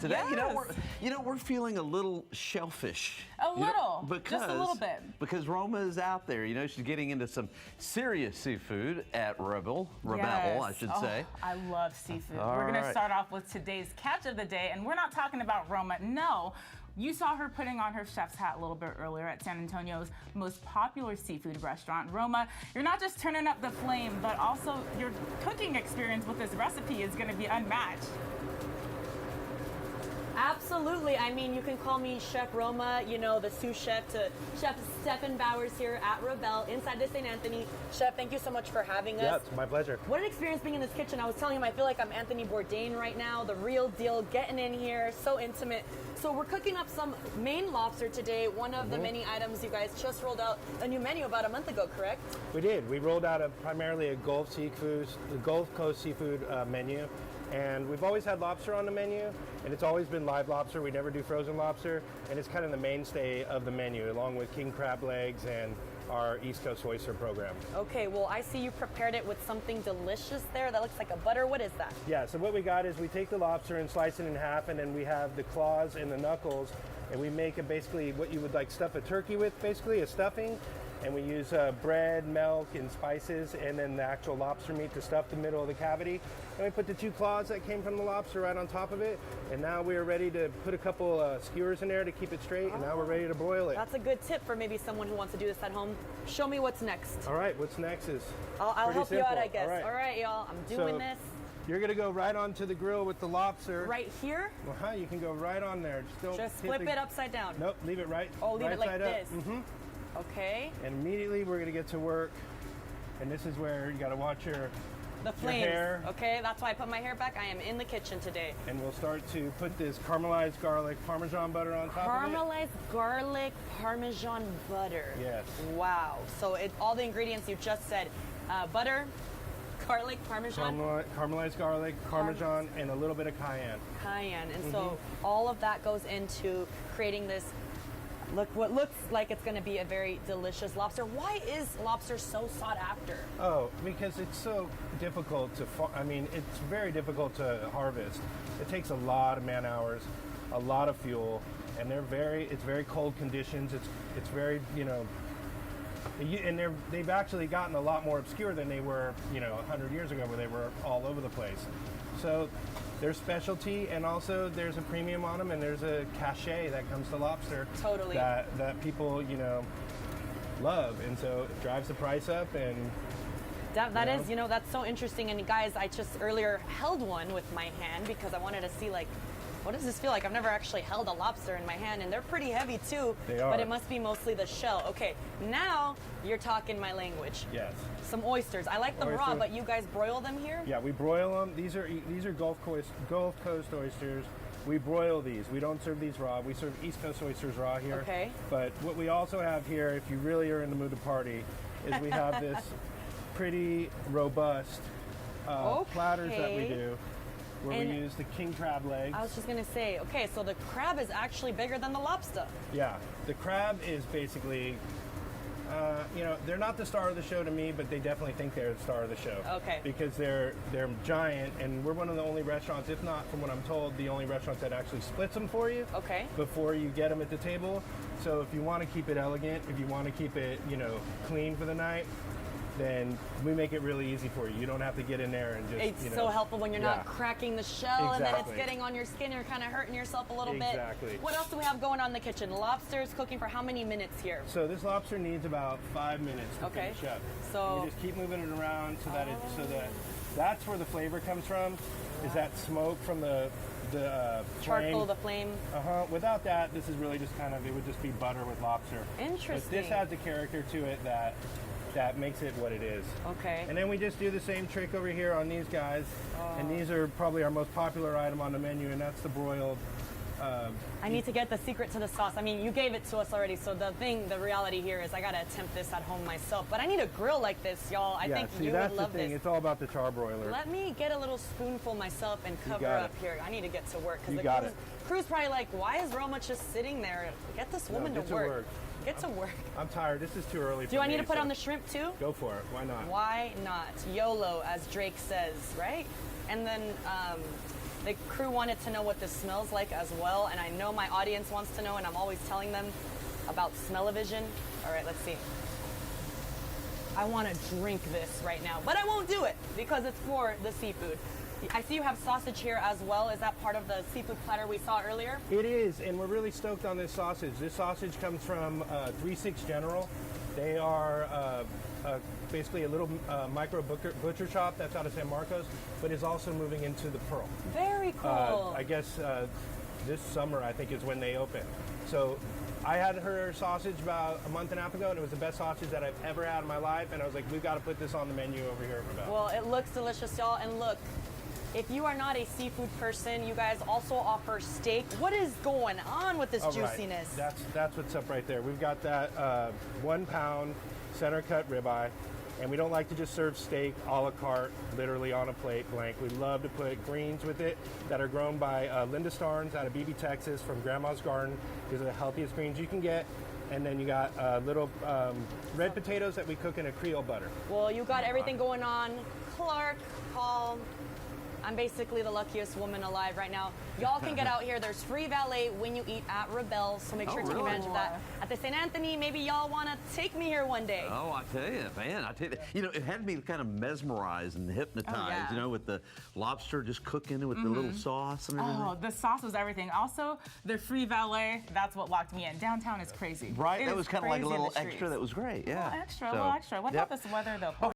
Today, Yes. we're feeling a little shellfish. A little, just a little bit. Because Roma is out there. She's getting into some serious seafood at Rebelle, I should say. I love seafood. All We're going right. to start off with today's catch of the day, and we're not talking about Roma. No, you saw her putting on her chef's hat a little bit earlier at San Antonio's most popular seafood restaurant, Roma. You're not just turning up the flame, but also your cooking experience with this recipe is going to be unmatched. Absolutely. I mean, you can call me Chef Roma, the sous chef to Chef Stefan Bowers here at Rebelle inside the St. Anthony. Chef, thank you so much for having us. Yeah, it's my pleasure. What an experience being in this kitchen. I was telling him I feel like I'm Anthony Bourdain right now, the real deal, getting in here, so intimate. So we're cooking up some Maine lobster today, one of the many items you guys just rolled out a new menu about a month ago, correct? We did. We rolled out primarily a Gulf Coast seafood menu. And we've always had lobster on the menu, and it's always been live lobster. We never do frozen lobster, and it's kind of the mainstay of the menu, along with king crab legs and our East Coast oyster program. Okay, well, I see you prepared it with something delicious there. That looks like a butter. What is that? Yeah, so what we got is we take the lobster and slice it in half, and then we have the claws and the knuckles, and we make basically what you would like stuff a turkey with, basically a stuffing. And we use bread, milk, and spices, and then the actual lobster meat to stuff the middle of the cavity. And we put the two claws that came from the lobster right on top of it. And now we are ready to put a couple skewers in there to keep it straight. And now we're ready to broil it. That's a good tip for maybe someone who wants to do this at home. Show me what's next. All right, what's next is I'll help you out, I guess. All All right, y'all, I'm doing this. You're gonna go right onto the grill with the lobster. Right here? Well, you can go right on there. Just flip it upside down. Nope, leave it right. Oh, leave right it like side this. Up. Okay. And immediately we're gonna get to work. And this is where you gotta watch the flames. your hair. Okay, that's why I put my hair back. I am in the kitchen today. And we'll start to put this caramelized garlic Parmesan butter on top of it. Caramelized garlic Parmesan butter. Yes. Wow. So all the ingredients you just said, butter, garlic, Parmesan. Caramelized garlic, Parmesan, and a little bit of cayenne. Cayenne. And so all of that goes into creating this what looks like it's going to be a very delicious lobster. Why is lobster so sought after? Oh, because it's so difficult to it's very difficult to harvest. It takes a lot of man hours, a lot of fuel, and it's very cold conditions. It's very, and they've actually gotten a lot more obscure than they were, 100 years ago, where they were all over the place. So there's specialty, and also there's a premium on them, and there's a cachet that comes to lobster. Totally. That people, love, and so it drives the price up. And that is, that's so interesting. And guys, I just earlier held one with my hand because I wanted to see what does this feel like? I've never actually held a lobster in my hand, and they're pretty heavy too. They are. But it must be mostly the shell. Okay, now you're talking my language. Yes. Some oysters. I like them raw, but you guys broil them here? Yeah, we broil them. These are Gulf Coast oysters. We broil these. We don't serve these raw. We serve East Coast oysters raw here. Okay. But what we also have here, if you really are in the mood to party, is we have this pretty robust platters that we do, where we use the king crab legs. I was just going to say, okay, so the crab is actually bigger than the lobster. Yeah, the crab is basically, they're not the star of the show to me, but they definitely think they're the star of the show. Okay. Because they're giant, and we're one of the only restaurants, if not from what I'm told, the only restaurant that actually splits them for you. Okay. Before you get them at the table. So if you want to keep it elegant, if you want to keep it, clean for the night, then we make it really easy for you. You don't have to get in there and just, It's so helpful when you're not cracking the shell and then it's Exactly. getting on your skin. You're kind of hurting yourself a little bit. Exactly. What else do we have going on in the kitchen? Lobsters cooking for how many minutes here? So this lobster needs about 5 minutes to Okay. finish up. So you just keep moving it around so that that's where the flavor comes from. Is that smoke from the charcoal, flame. the flame. Without that, this is really just it would just be butter with lobster. Interesting. But this has a character to it that makes it what it is. Okay. And then we just do the same trick over here on these guys. And these are probably our most popular item on the menu, and that's the broiled. I need to get the secret to the sauce. I mean, you gave it to us already, so the reality here is I gotta attempt this at home myself. But I need a grill like this, y'all. I think you would love this. It's all about the charbroiler. Let me get a little spoonful myself and cover up here. I need to get to work because the crew's probably like, why is Roma just sitting there? Get this woman to work. Get to work. I'm tired. This is too early for me. Do I need to put on the shrimp too? Go for it. Why not? Why not? YOLO, as Drake says, right? And then The crew wanted to know what this smells like as well, and I know my audience wants to know, and I'm always telling them about smell-o-vision. All right, let's see. I want to drink this right now, but I won't do it because it's for the seafood. I see you have sausage here as well. Is that part of the seafood platter we saw earlier? It is, and we're really stoked on this sausage. This sausage comes from 3-6 General. They are basically a little micro butcher shop that's out of San Marcos, but is also moving into the Pearl. Very cool. I guess this summer, I think, is when they open. So I had her sausage about a month and a half ago, and it was the best sausage that I've ever had in my life, and I was like, we've got to put this on the menu over here at Rebelle. Well, it looks delicious, y'all, and look, if you are not a seafood person, you guys also offer steak. What is going on with this juiciness? Right. That's what's up right there. We've got that 1 pound center cut ribeye, and we don't like to just serve steak a la carte, literally on a plate blank. We love to put greens with it that are grown by Linda Starnes out of Beebe, Texas, from Grandma's Garden. These are the healthiest greens you can get. And then you got little red potatoes that we cook in a Creole butter. Well, you got everything going on. Clark, Paul, I'm basically the luckiest woman alive right now. Y'all can get out here. There's free valet when you eat at Rebelle, so make sure to take advantage of that. At the St. Anthony, maybe y'all want to take me here one day. Oh, I tell you, man, you know, it had me kind of mesmerized and hypnotized, you know, with the lobster just cooking with the little sauce and everything. Oh, the sauce was everything. Also, the free valet, that's what locked me in. Downtown is crazy. Right? It that is was kind of like a crazy in little the extra streets. that was great, yeah. A little extra. What about this weather, though?